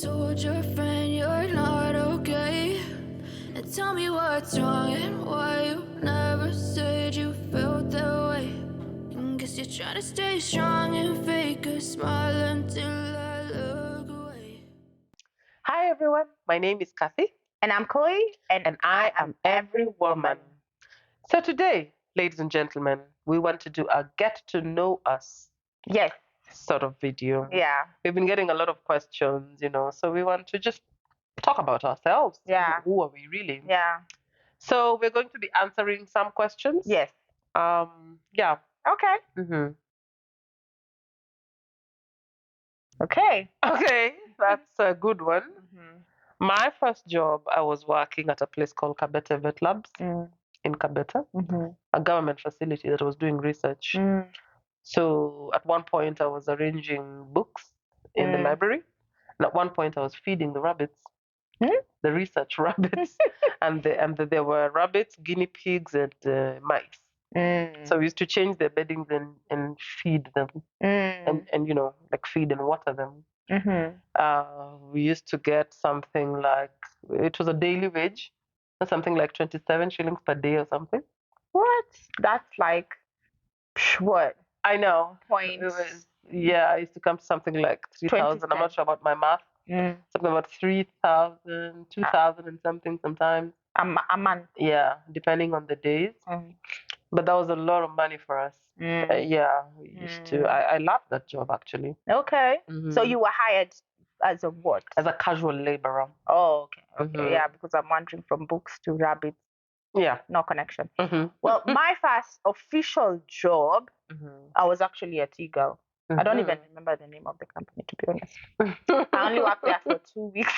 told your friend you're not okay. And tell me what's wrong and why you never said you felt that way. And guess you're trying to stay strong and fake a smile until I look away. Hi everyone, my name is Kathy And I'm Koi, and I am every woman. So today, ladies and gentlemen, we want to do a get to know us Yes, sort of video. yeah, We've been getting a lot of questions, so we want to just talk about ourselves. Yeah. Who are we really? yeah, So we're going to be answering some questions. yes. Yeah. Okay, hmm okay. Okay, that's a good one. Mm-hmm. My first job, I was working at a place called Kabete Vet Labs in Kabete, Mm-hmm. a government facility that was doing research. Mm. So at one point, I was arranging books in the library. And at one point, I was feeding the rabbits, the research rabbits, and there were rabbits, guinea pigs, and mice. So we used to change their beddings and feed them, and like feed and water them. We used to get something like, it was a daily wage, something like 27 shillings per day or something. What? That's like what? I know. Point. It was, yeah, it used to come to something like 3,000. I'm not sure about my math. Something about 3,000, 2,000 and something sometimes. A month. Yeah, depending on the days. But that was a lot of money for us. Yeah, we used to. I loved that job actually. Okay. So you were hired as a what? As a casual laborer. Oh, okay. Okay. Yeah, because I'm wandering from books to rabbits. Yeah. No connection. Well, my first official job, I was actually a tea girl. I don't even remember the name of the company, to be honest. I only worked there for 2 weeks.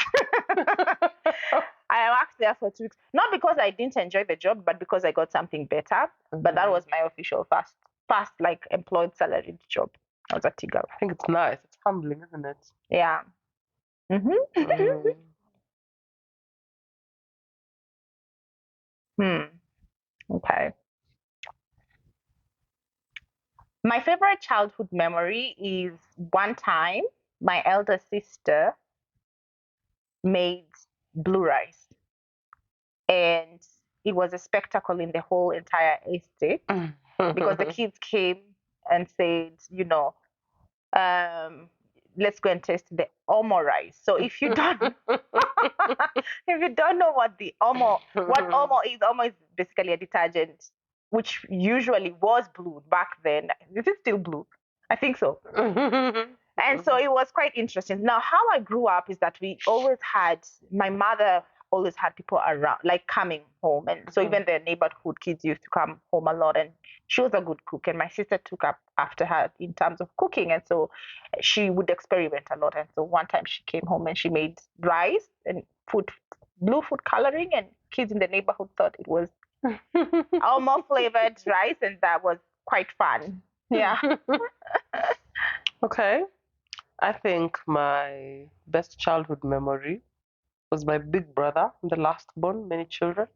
I worked there for 2 weeks. Not because I didn't enjoy the job, but because I got something better. But that was my official first like employed salaried job. I was a tea girl. I think it's nice. It's humbling, isn't it? Yeah. Okay. My favorite childhood memory is one time my elder sister made blue rice, and it was a spectacle in the whole entire estate because the kids came and said, let's go and taste the omo rice. So if you don't if you don't know what omo is basically a detergent which usually was blue back then. Is it still blue? I think so. And so it was quite interesting. Now, how I grew up is that my mother always had people around, like coming home. And so even the neighborhood kids used to come home a lot. And she was a good cook. And my sister took up after her in terms of cooking. And so she would experiment a lot. And so one time she came home and she made rice and blue food coloring. And kids in the neighborhood thought it was almost flavored rice. And that was quite fun. Yeah. Okay. I think my best childhood memory was my big brother, the last born, many children.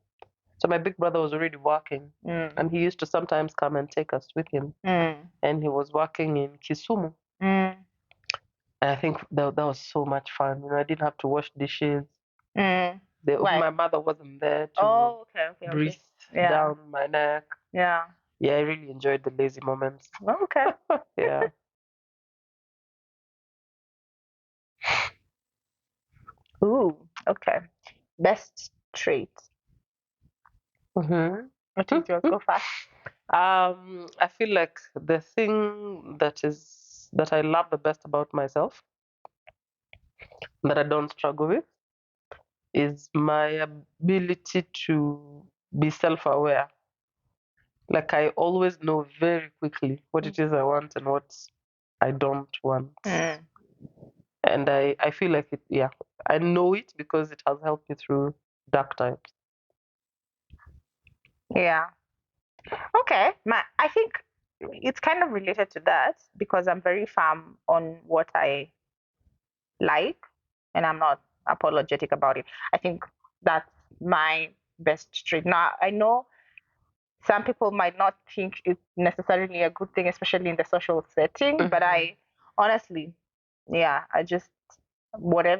So my big brother was already working, and he used to sometimes come and take us with him. And he was working in Kisumu. And I think that was so much fun. I didn't have to wash dishes. My mother wasn't there to breathe down my neck. Yeah. Yeah, I really enjoyed the lazy moments. Okay. Yeah. Ooh, okay. Best trait. Mm-hmm. What is yours? Go fast. I feel like the thing that I love the best about myself, that I don't struggle with, is my ability to be self-aware. Like I always know very quickly what it is I want and what I don't want. And I feel like I know it because it has helped me through dark times. Yeah. Okay. I think it's kind of related to that because I'm very firm on what I like and I'm not apologetic about it. I think that's my best trait. Now, I know some people might not think it's necessarily a good thing, especially in the social setting, but I honestly, I just what I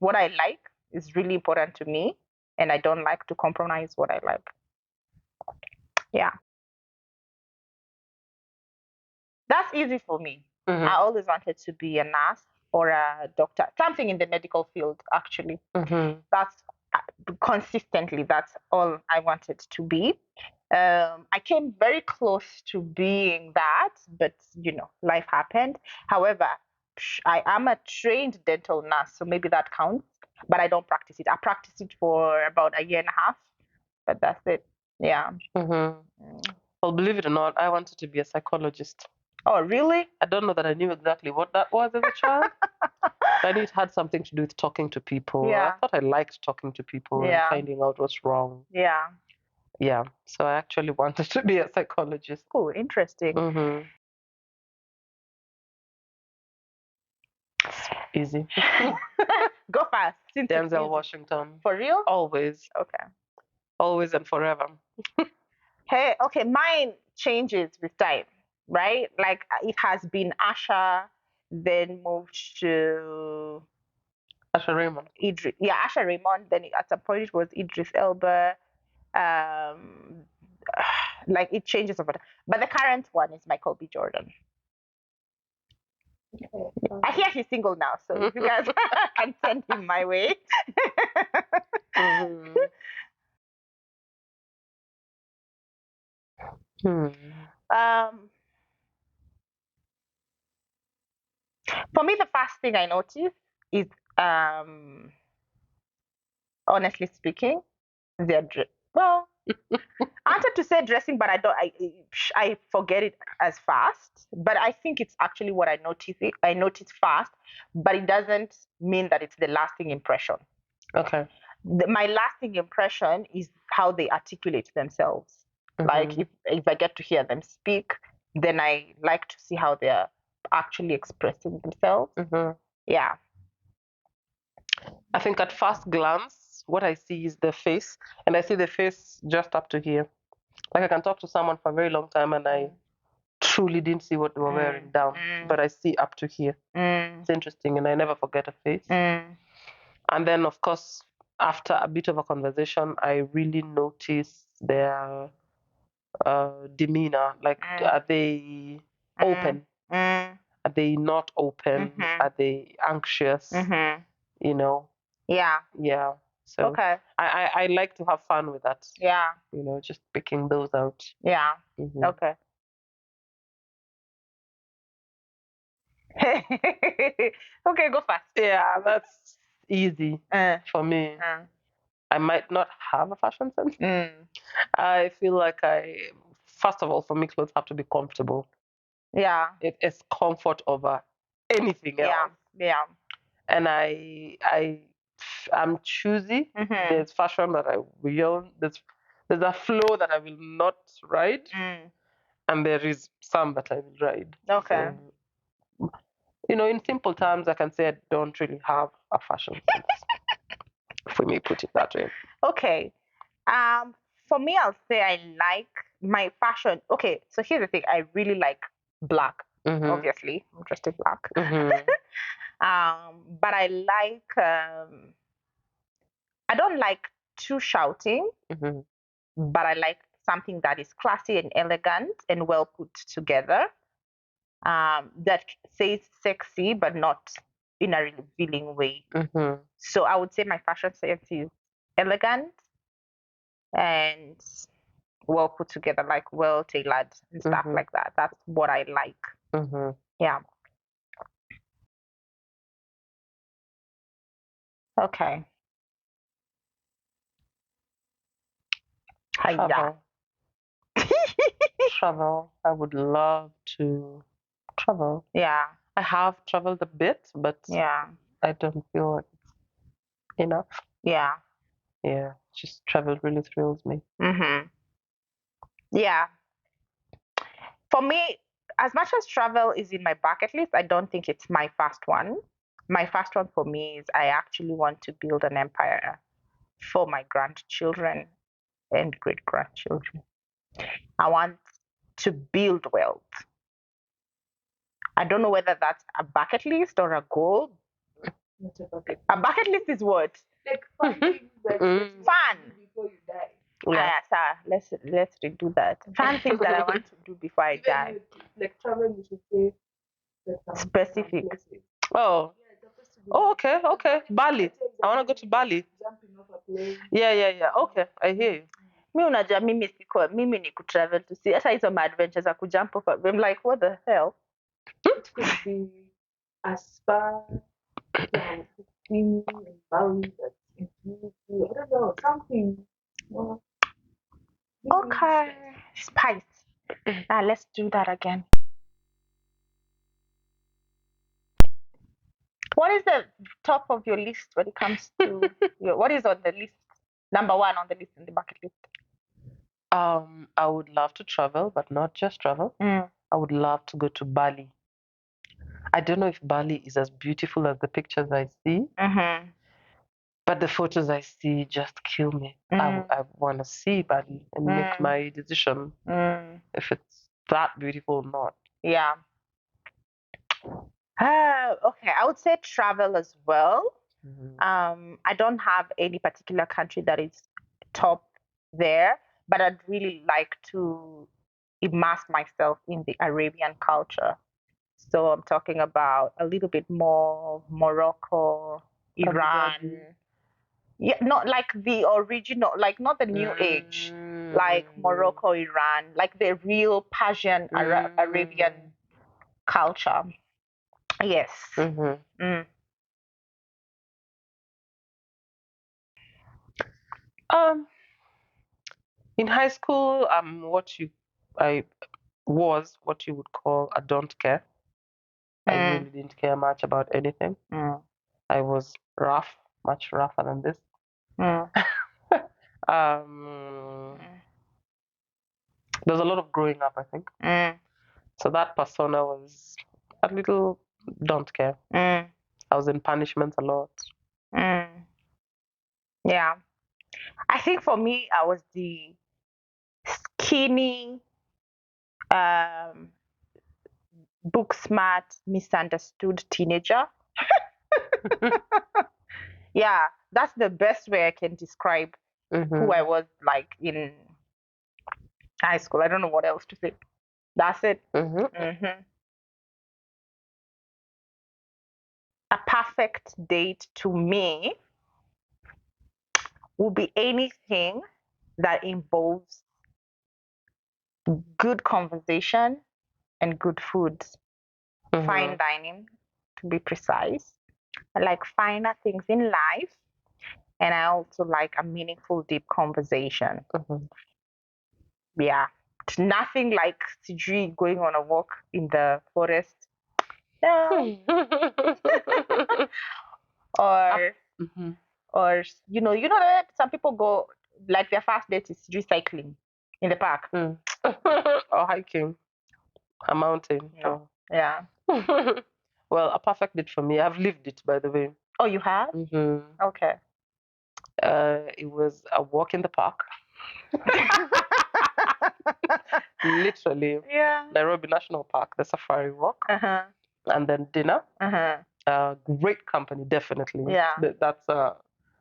like is really important to me, and I don't like to compromise what I like. Yeah. That's easy for me. I always wanted to be a nurse or a doctor, something in the medical field, actually. That's consistently, that's all I wanted to be. I came very close to being that, but life happened. However, I am a trained dental nurse, so maybe that counts, but I don't practice it. I practiced it for about a year and a half, but that's it. Yeah. Well, believe it or not, I wanted to be a psychologist. Oh, really? I don't know that I knew exactly what that was as a child. I knew it had something to do with talking to people. Yeah. I thought I liked talking to people and Yeah. finding out what's wrong. Yeah. Yeah. So I actually wanted to be a psychologist. Oh, interesting. Easy. Go fast. Since it's Denzel easy. Washington. For real? Always. Okay. Always and forever. Hey, okay, mine changes with time, right? Like it has been Asha, then moved to Asha Raymond. Idris. Yeah, Asha Raymond. Then at some point it was Idris Elba. Um, like it changes over time. But the current one is Michael B. Jordan. I hear he's single now, so if you guys can send him my way. For me, the first thing I notice is, honestly speaking, their well, I wanted to say dressing, but I forget it as fast. But I think it's actually what I notice. I notice fast, but it doesn't mean that it's the lasting impression. Okay. My lasting impression is how they articulate themselves. Like if I get to hear them speak, then I like to see how they're actually expressing themselves. Yeah. I think at first glance, what I see is the face, and I see the face just up to here. Like I can talk to someone for a very long time, and I truly didn't see what they were wearing down, but I see up to here. It's interesting, and I never forget a face. And then, of course, after a bit of a conversation, I really notice their demeanor. Like, are they open? Are they not open? Are they anxious? You know? Yeah. Yeah. So Okay. I like to have fun with that. Yeah. Just picking those out. Yeah. Okay. Okay, go fast. Yeah, that's easy for me. I might not have a fashion sense. I feel like first of all, for me, clothes have to be comfortable. Yeah. It's comfort over anything else. Yeah. And I'm choosy. There's fashion that I will. There's a flow that I will not ride, and there is some that I will ride. Okay. So, in simple terms, I can say I don't really have a fashion sense. For me, put it that way. Okay. For me, I'll say I like my fashion. Okay, so here's the thing. I really like black. Obviously, I'm dressed in black. But I like. I don't like too shouting, but I like something that is classy and elegant and well put together. That says sexy, but not in a revealing way. So I would say my fashion sense is elegant and well put together, like well tailored and stuff like that. That's what I like. Yeah. Okay. Travel. Travel. I would love to travel. Yeah. I have traveled a bit, but Yeah. I don't feel like it's enough. Yeah. Yeah. Just travel really thrills me. Yeah. For me, as much as travel is in my bucket list, I don't think it's my first one. My first one for me is I actually want to build an empire for my grandchildren and great grandchildren. I want to build wealth. I don't know whether that's a bucket list or a goal, A bucket list is what? Like fun things that Fun. before you die. Yeah. Sir, let's redo that. Fun things that I want to do before I die. Like travel, you should say Specific. Oh. Oh, okay, okay. Bali. I want to go to Bali. Jumping off a plane. Yeah. Okay, I hear you. Mi unajua mimi ni kutravel to see hata hizo adventures za kujump off. I'm like, what the hell? It could be a spa, swimming in Bali that's infinity. I don't know, something more. Okay. Spice. Now let's do that again. What is the top of your list when it comes to what is on the list? Number one on the list in the bucket list. I would love to travel, but not just travel. I would love to go to Bali. I don't know if Bali is as beautiful as the pictures I see, but the photos I see just kill me. I want to see Bali and make my decision if it's that beautiful or not. Yeah. Okay, I would say travel as well. I don't have any particular country that is top there, but I'd really like to immerse myself in the Arabian culture. So I'm talking about a little bit more Morocco, Iran. Yeah, not like the original, like not the new age, like Morocco, Iran, like the real Persian Arabian culture. Yes. In high school, I was what you would call a don't care. I really didn't care much about anything. I was rough, much rougher than this. There's a lot of growing up, I think. So that persona was a little don't care. I was in punishment a lot. Yeah. I think for me, I was the skinny, book smart, misunderstood teenager. Yeah, that's the best way I can describe who I was like in high school. I don't know what else to say. That's it. A perfect date to me will be anything that involves good conversation and good food. Fine dining, to be precise. I like finer things in life, and I also like a meaningful, deep conversation. Yeah, it's nothing like sijui going on a walk in the forest. No. Or you know that some people go like their first date is sijui cycling in the park. Or hiking a mountain. No. Yeah. Well, a perfect date for me. I've lived it, by the way. Oh, you have? Okay. It was a walk in the park. Literally. Yeah. Nairobi National Park, the safari walk. And then dinner. Great company, definitely. Yeah. That's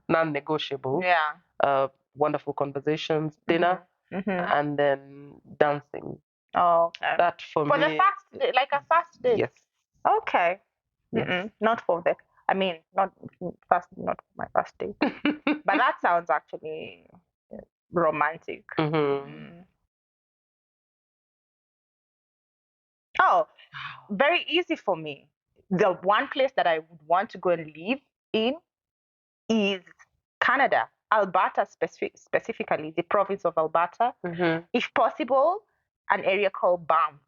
non-negotiable. Yeah. Wonderful conversations, dinner, and then dancing. Oh, okay. That for me. For the first day, like a first date? Yes. Okay. Yes. Not for the, I mean, not for my first date. But that sounds actually romantic. Oh, very easy for me. The one place that I would want to go and live in is Canada, Alberta specifically, the province of Alberta. If possible, an area called Banff.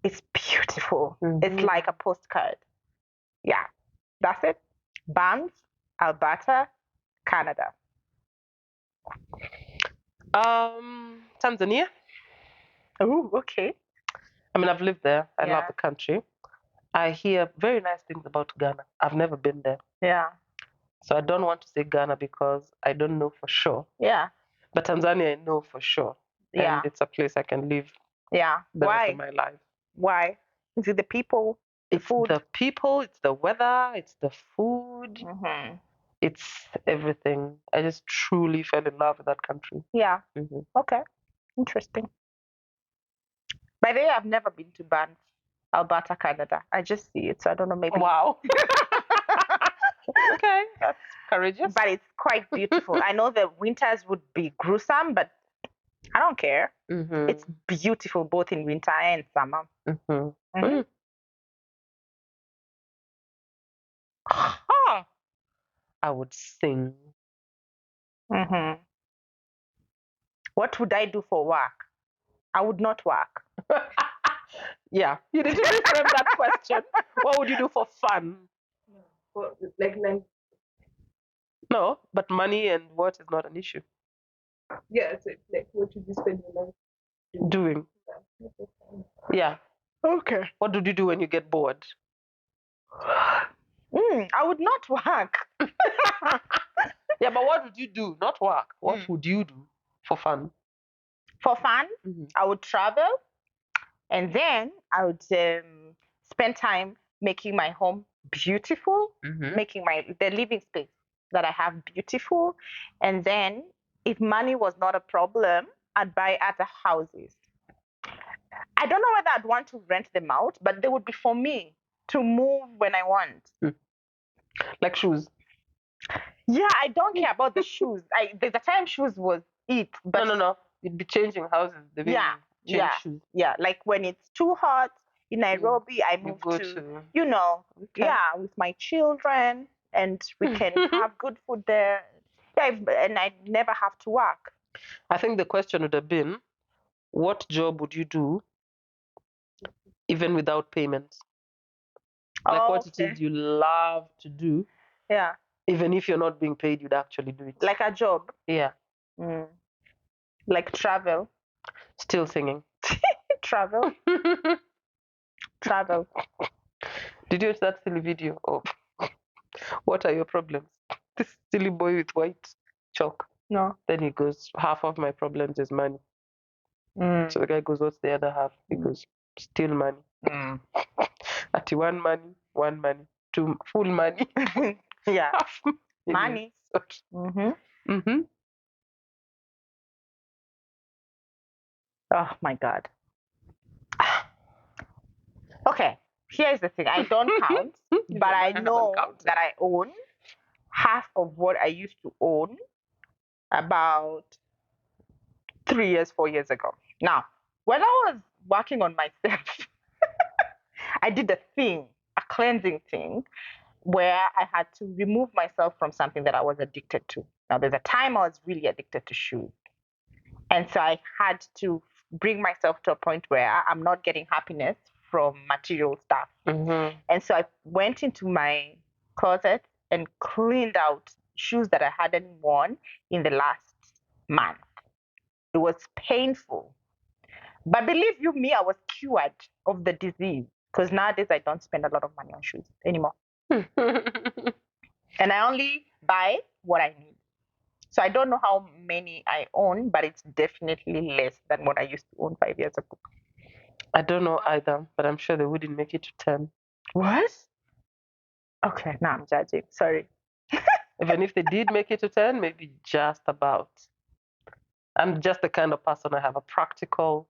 It's beautiful. It's like a postcard. Yeah, that's it. Banff, Alberta, Canada. Tanzania. Oh, okay. I mean, I've lived there. I love the country. I hear very nice things about Ghana. I've never been there. Yeah. So I don't want to say Ghana because I don't know for sure. Yeah. But Tanzania, I know for sure. Yeah. And it's a place I can live Yeah. the Why? rest of my life. Why? Is it the people? It's food? the people, it's the weather, it's the food. food. It's everything. I just truly fell in love with that country. Yeah. Okay. Interesting. By the way, I've never been to Banff, Alberta, Canada. I just see it, so I don't know. Maybe. Wow. Okay, that's courageous. But it's quite beautiful. I know the winters would be gruesome, but I don't care. It's beautiful both in winter and summer. I would sing. What would I do for work? I would not work. Yeah, you need to reframe that question. What would you do for fun? Like No, but money and what is not an issue. yeah, so like what would you spend your life Doing. Yeah. Okay. What do you do when you get bored? I would not work. Yeah, but what would you do? Not work. What would you do for fun? For fun, I would travel, and then I would spend time making my home beautiful, making the living space that I have beautiful, and then if money was not a problem, I'd buy other houses. I don't know whether I'd want to rent them out, but they would be for me to move when I want. Like shoes. Yeah, I don't care about the shoes. There's a time shoes was it, but No. You'd be changing houses. The way you change shoes. Yeah. Like when it's too hot in Nairobi, I move to with my children, and we can have good food there. Yeah, and I never have to work. I think the question would have been, what job would you do even without payments? Like what it is you love to do. Yeah. Even if you're not being paid, you'd actually do it. Like a job. Yeah. Like travel. Still singing. Travel. Travel. Did you watch that silly video of what are your problems? This silly boy with white chalk. No. Then he goes, half of my problems is money. So the guy goes, what's the other half? He goes, still money. At one money, two full money. Yeah. Half money. Oh my God. Okay, here's the thing. I don't count, but I know that I own half of what I used to own about 3 years, 4 years ago. Now, when I was working on myself, I did a cleansing thing, where I had to remove myself from something that I was addicted to. Now, there's a time I was really addicted to shoes. And so I had to bring myself to a point where I'm not getting happiness from material stuff. And so I went into my closet and cleaned out shoes that I hadn't worn in the last month. It was painful. But believe you me, I was cured of the disease, because nowadays I don't spend a lot of money on shoes anymore. And I only buy what I need. So I don't know how many I own, but it's definitely less than what I used to own 5 years ago. I don't know either, but I'm sure they wouldn't make it to 10. What? Okay, now I'm judging. Sorry. Even if they did make it to 10, maybe just about. I'm just the kind of person, I have a practical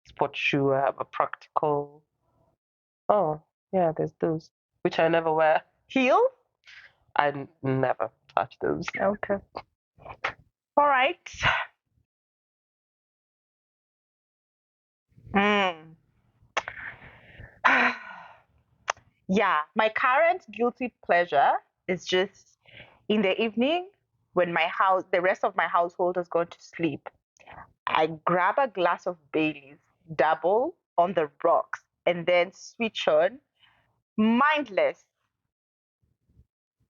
sports shoe. I have a practical. Oh, yeah, there's those, which I never wear. Heels? I never touch those. Okay. All right. Yeah, my current guilty pleasure is just in the evening when the rest of my household has gone to sleep. I grab a glass of Baileys, double on the rocks, and then switch on mindless,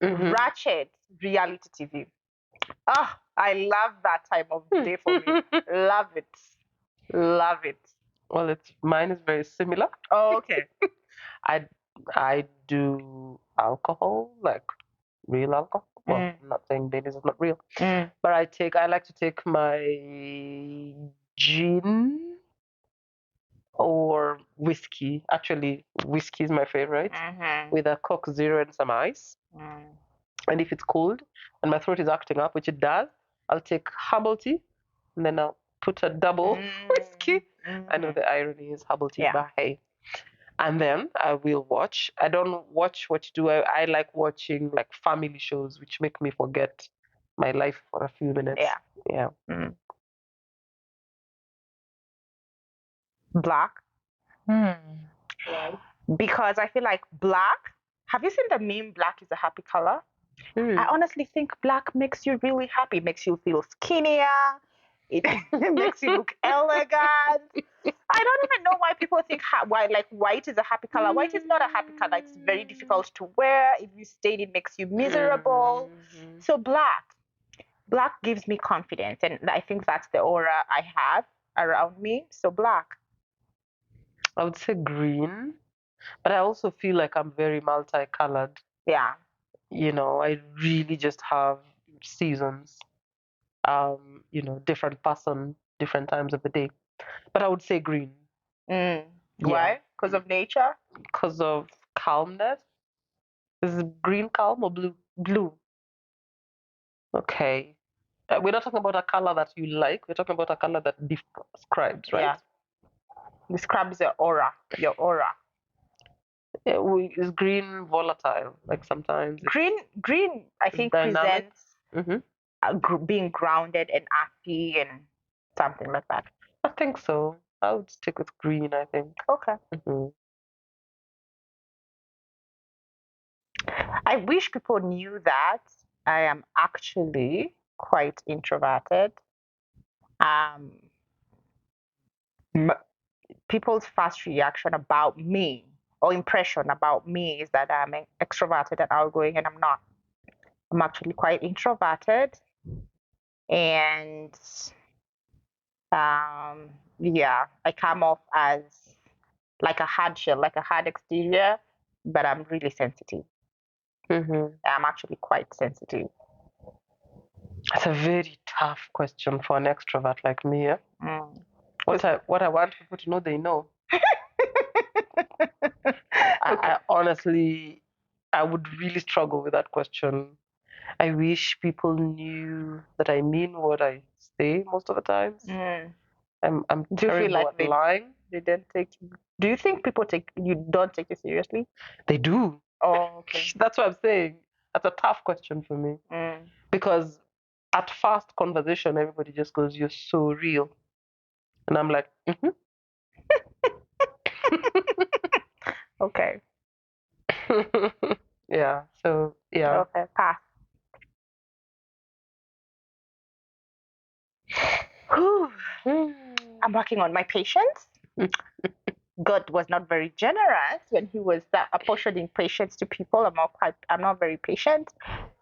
ratchet reality TV. Oh, I love that time of day for me. Love it. Love it. Well, mine is very similar. Oh, okay. I do alcohol, like real alcohol. Well, I'm not saying Baileys is not real, but I like to take my gin or whiskey. Actually, whiskey is my favorite, with a Coke Zero and some ice. And if it's cold and my throat is acting up, which it does, I'll take herbal tea and then I'll put a double whiskey. I know the irony is herbal tea, but hey. And then I will watch. I don't watch what you do. I like watching like family shows, which make me forget my life for a few minutes. Yeah. Black. Why? Because I feel like black. Have you seen the meme "Black is a happy color"? I honestly think black makes you really happy. Makes you feel skinnier. It makes you look elegant. I don't even know why people think why like white is a happy color. White is not a happy color. It's very difficult to wear. If you stain, it makes you miserable. So black gives me confidence, and I think that's the aura I have around me. So black. I would say green, but I also feel like I'm very multicolored. Yeah. You know, I really just have seasons. You know, different person, different times of the day. But I would say green. Why? Because of nature? Because of calmness. Is green calm or blue? Blue. Okay. We're not talking about a color that you like. We're talking about a color that describes, right? Yeah. Describes your aura. Your aura. Yeah, is green volatile? Like sometimes Green, I think dynamic. presents being grounded and earthy and something like that. I think so. I would stick with green, I think. Okay. I wish people knew that I am actually quite introverted. People's first reaction about me or impression about me is that I'm extroverted and outgoing, and I'm not. I'm actually quite introverted, and yeah, I come off as like a hard shell, like a hard exterior, but I'm really sensitive. I'm actually quite sensitive. It's a very tough question for an extrovert like me. Yeah? What I want people to know, they know. I honestly, I would really struggle with that question. I wish people knew that I mean what I say most of the times. I'm Do you feel like lying. They don't take you? Do you think people don't take you seriously? They do. Oh, okay. That's what I'm saying. That's a tough question for me. Because at first conversation, everybody just goes, "You're so real," and I'm like, Okay. Yeah. So yeah. Okay. Pass. I'm working on my patience. God was not very generous when He was apportioning patience to people. I'm not very patient,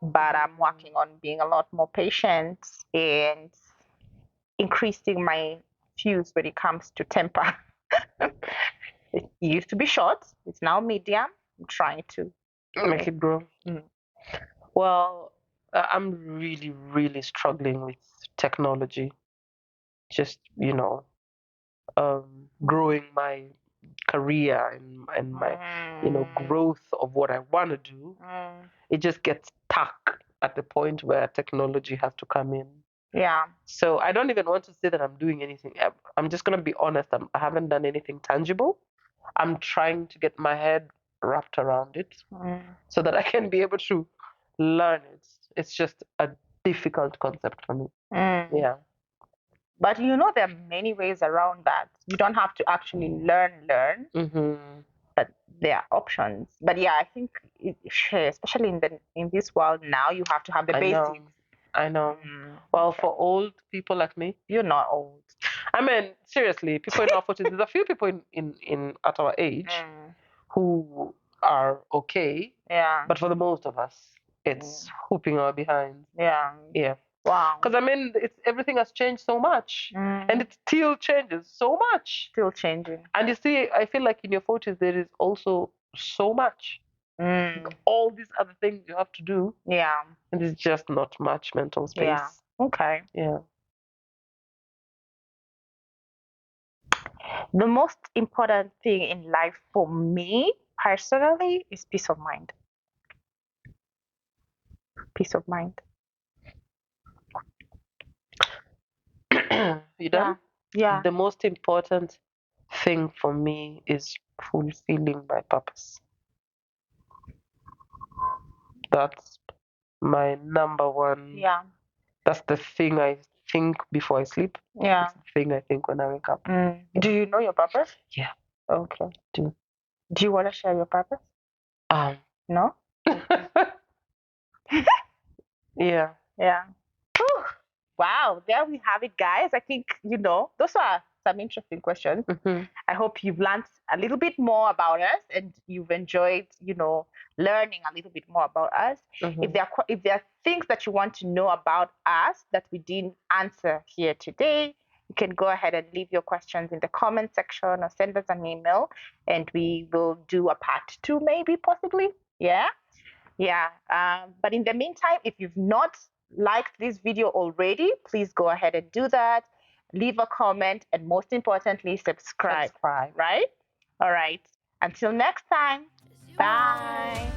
but I'm working on being a lot more patient and increasing my fuse when it comes to temper. It used to be short. It's now medium. I'm trying to make it grow. Well, I'm really, really struggling with technology. Just growing my career and my growth of what I want to do. It just gets stuck at the point where technology has to come in. Yeah. So I don't even want to say that I'm doing anything. I'm just gonna be honest. I haven't done anything tangible. I'm trying to get my head wrapped around it so that I can be able to learn it. It's just a difficult concept for me. Yeah. But there are many ways around that. You don't have to actually learn, but there are options. But yeah, I think especially in this world now, you have to have the basics. I know. Well, for old people like me, you're not old. I mean, seriously, people in our 40s, there's a few people in at our age who are okay. Yeah. But for the most of us, it's whooping our behinds. Yeah. Yeah. Wow. Because I mean, everything has changed so much, and it still changes so much. Still changing. And you see, I feel like in your 40s there is also so much. All these other things you have to do. Yeah. And it's just not much mental space. Yeah. Okay. Yeah. The most important thing in life for me personally is peace of mind. peace of mind. You done? Yeah. The most important thing for me is fulfilling my purpose. That's my number one. Yeah. That's the thing I think before I sleep. Yeah. That's the thing I think when I wake up. Do you know your purpose? Yeah. Okay. Do. Do you want to share your purpose? No? Yeah. Yeah. Whew. Wow. There we have it, guys. I think, those are some interesting questions. Mhm. I hope you've learned a little bit more about us and you've enjoyed, learning a little bit more about us. Mhm. If there are things that you want to know about us that we didn't answer here today, you can go ahead and leave your questions in the comment section or send us an email and we will do a part 2 maybe, possibly. Yeah. But in the meantime, if you've not liked this video already, please go ahead and do that. Leave a comment and most importantly, subscribe. Right? All right. Until next time. Bye.